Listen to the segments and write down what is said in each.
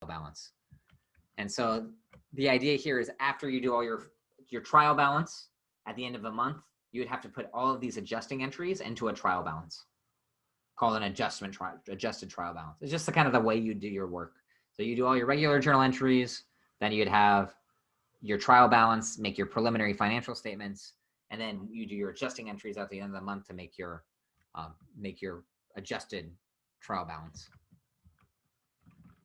balance. And so the idea here is after you do all your trial balance at the end of a month, you would have to put all of these adjusting entries into a trial balance called an adjusted trial balance. It's just the kind of the way you do your work. So you do all your regular journal entries, then you'd have your trial balance, make your preliminary financial statements, and then you do your adjusting entries at the end of the month to make your adjusted trial balance.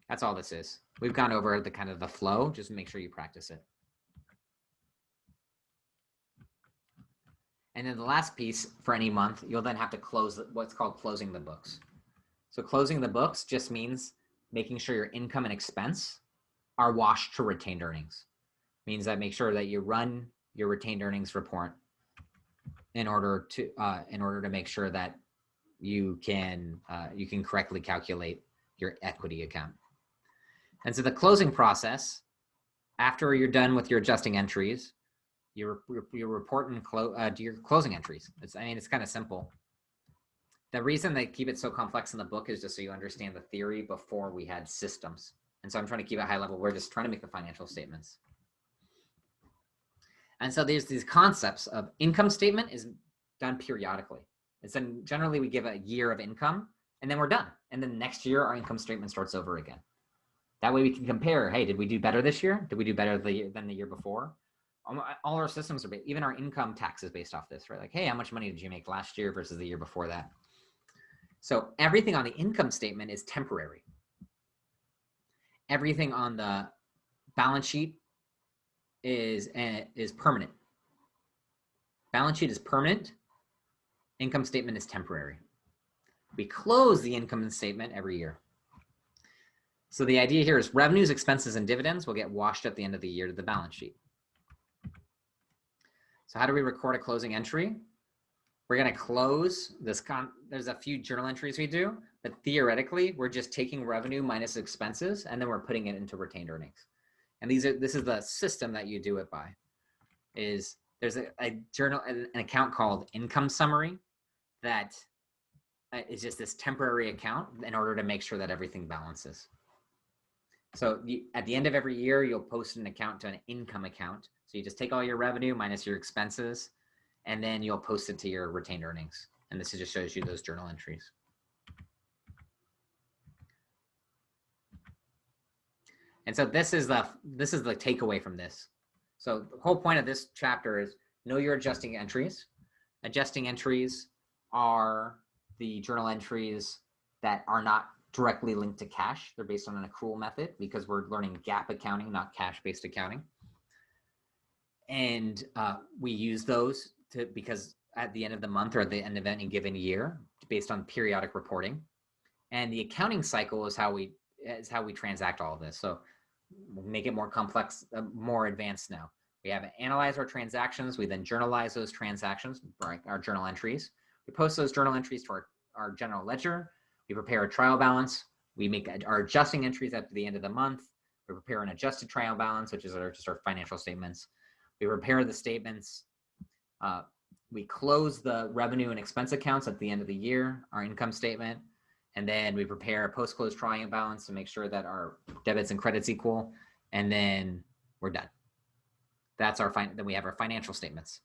That's all this is. We've gone over the kind of the flow. Just make sure you practice it. And then the last piece for any month, you'll then have to close what's called closing the books. So closing the books just means making sure your income and expense are washed to retained earnings. Means that make sure that you run your retained earnings report in order to make sure that you can correctly calculate your equity account. And so the closing process, after you're done with your adjusting entries, you report and do your closing entries. It's kind of simple. The reason they keep it so complex in the book is just so you understand the theory before we had systems. And so I'm trying to keep it high level. We're just trying to make the financial statements. And so there's these concepts of income statement is done periodically. It's then generally we give a year of income and then we're done. And then next year our income statement starts over again. That way we can compare, hey, did we do better this year? Did we do better than the year before? All our systems are even our income tax is based off this, right? Like, hey, how much money did you make last year versus the year before that? So everything on the income statement is temporary. Everything on the balance sheet is permanent. Balance sheet is permanent. Income statement is temporary. We close the income statement every year. So the idea here is revenues, expenses, and dividends will get washed at the end of the year to the balance sheet. So how do we record a closing entry? We're going to close this. There's a few journal entries we do, but theoretically, we're just taking revenue minus expenses, and then we're putting it into retained earnings. And this is the system that you do it by. There's a journal, an account called income summary that is just this temporary account in order to make sure that everything balances. So at the end of every year, you'll post an account to an income account. So you just take all your revenue minus your expenses, and then you'll post it to your retained earnings. And this just shows you those journal entries. And so this is the takeaway from this. So the whole point of this chapter is know your adjusting entries. Adjusting entries are the journal entries that are not directly linked to cash. They're based on an accrual method because we're learning GAAP accounting, not cash-based accounting. And we use those because at the end of the month or at the end of any given year, based on periodic reporting. And the accounting cycle is how we transact all of this. So we'll make it more complex, more advanced now. We have to analyze our transactions. We then journalize those transactions, our journal entries. We post those journal entries to our general ledger. We prepare a trial balance. We make our adjusting entries at the end of the month. We prepare an adjusted trial balance, which is just our financial statements. We prepare the statements. We close the revenue and expense accounts at the end of the year, our income statement. And then we prepare a post-close trial balance to make sure that our debits and credits equal. And then we're done. That's then we have our financial statements.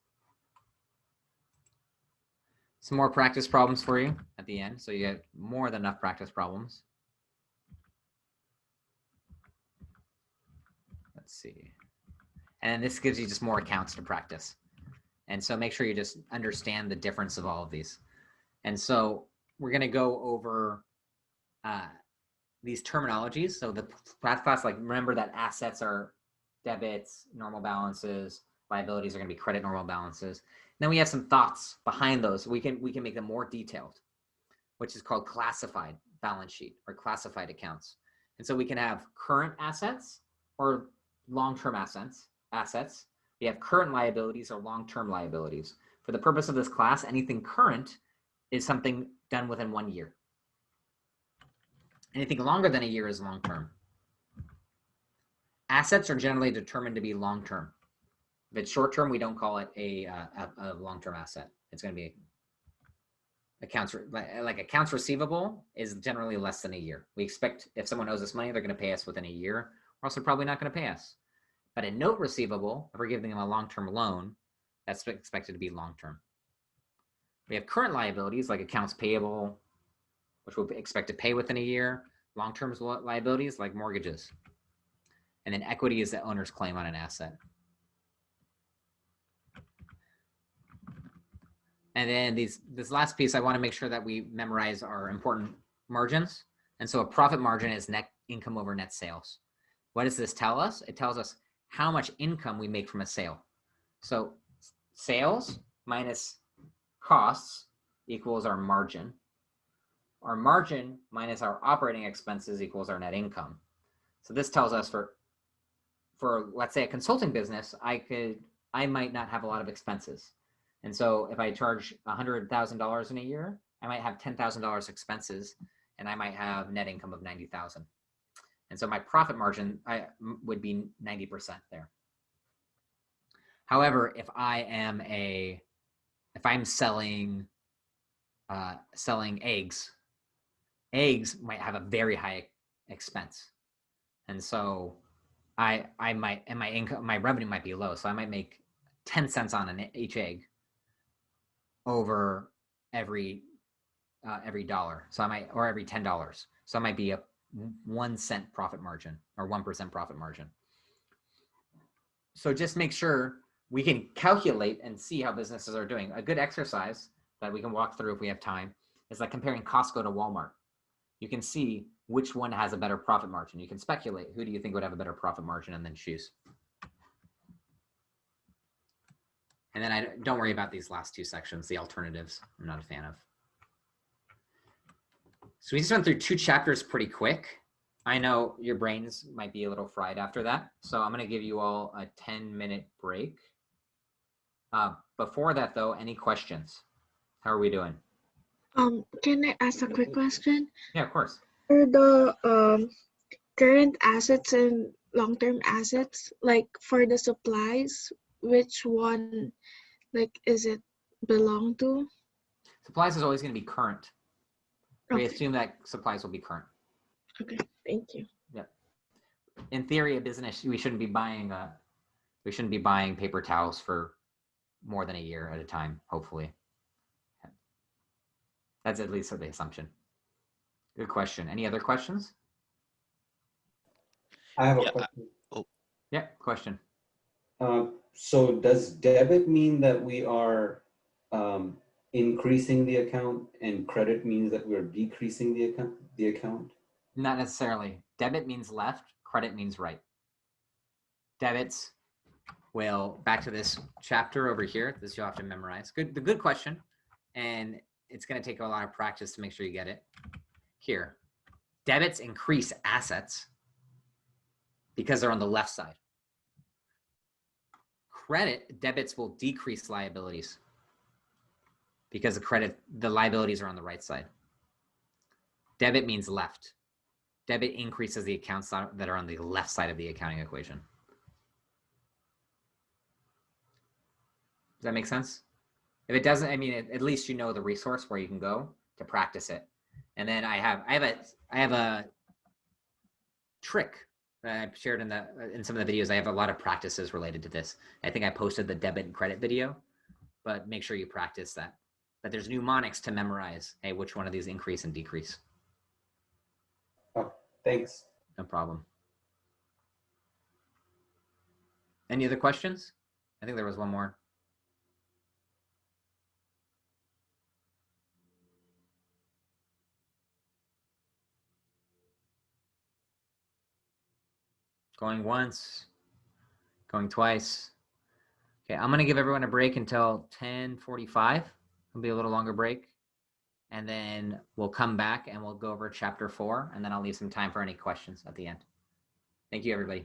Some more practice problems for you at the end. So you get more than enough practice problems. Let's see. And this gives you just more accounts to practice. And so make sure you just understand the difference of all of these. And so we're going to go over these terminologies. So the class, like remember that assets are debits, normal balances, liabilities are going to be credit, normal balances. And then we have some thoughts behind those. We can make them more detailed, which is called classified balance sheet or classified accounts. And so we can have current assets or long-term assets. We have current liabilities or long-term liabilities. For the purpose of this class, anything current is something done within 1 year. Anything longer than a year is long-term. Assets are generally determined to be long-term. If it's short-term, we don't call it a long-term asset. It's going to be accounts receivable is generally less than a year. We expect if someone owes us money, they're going to pay us within a year, or else they're probably not going to pay us. But a note receivable, if we're giving them a long-term loan, that's expected to be long-term. We have current liabilities like accounts payable, which we'll expect to pay within a year. Long-term liabilities like mortgages. And then equity is the owner's claim on an asset. And then this last piece, I want to make sure that we memorize our important margins. And so a profit margin is net income over net sales. What does this tell us? It tells us how much income we make from a sale. So sales minus costs equals our margin. Our margin minus our operating expenses equals our net income. So this tells us for let's say a consulting business, I might not have a lot of expenses. And so if I charge $100,000 in a year, I might have $10,000 expenses, and I might have net income of 90,000. And so my profit margin would be 90% there. However, if I'm selling eggs might have a very high expense, and so my revenue might be low, so I might make 10 cents on each egg over every dollar. So or every $10. So it might be a 1 cent profit margin or 1% profit margin. So just make sure we can calculate and see how businesses are doing. A good exercise that we can walk through if we have time is like comparing Costco to Walmart. You can see which one has a better profit margin. You can speculate, who do you think would have a better profit margin, and then choose. And then don't worry about these last two sections, the alternatives, I'm not a fan of. So we just went through 2 chapters pretty quick. I know your brains might be a little fried after that. So I'm gonna give you all a 10-minute break. Before that though, any questions? How are we doing? Can I ask a quick question? Yeah, of course. For the current assets and long-term assets, like for the supplies, which one is it belong to? Supplies is always going to be current. Okay. We assume that supplies will be current. Okay, thank you. Yeah. In theory, a business, we shouldn't be buying paper towels for more than a year at a time, hopefully. That's at least the assumption. Good question. Any other questions? I have a question. Yeah, question. So does debit mean that we are increasing the account, and credit means that we're decreasing the account? Not necessarily. Debit means left, credit means right. Debits will, back to this chapter over here, this you'll have to memorize. Good question. And it's going to take a lot of practice to make sure you get it. Here, debits increase assets because they're on the left side. Debits will decrease liabilities because the liabilities are on the right side. Debit means left. Debit increases the accounts that are on the left side of the accounting equation. Does that make sense? If it doesn't, I mean, at least you know the resource where you can go to practice it. And then I have a trick that I've shared in some of the videos. I have a lot of practices related to this. I think I posted the debit and credit video, but make sure you practice that. But there's mnemonics to memorize. Hey, which one of these increase and decrease? Oh, thanks. No problem. Any other questions? I think there was one more. Going once, going twice. Okay, I'm gonna give everyone a break until 10:45. It'll be a little longer break. And then we'll come back and we'll go over chapter 4, and then I'll leave some time for any questions at the end. Thank you, everybody.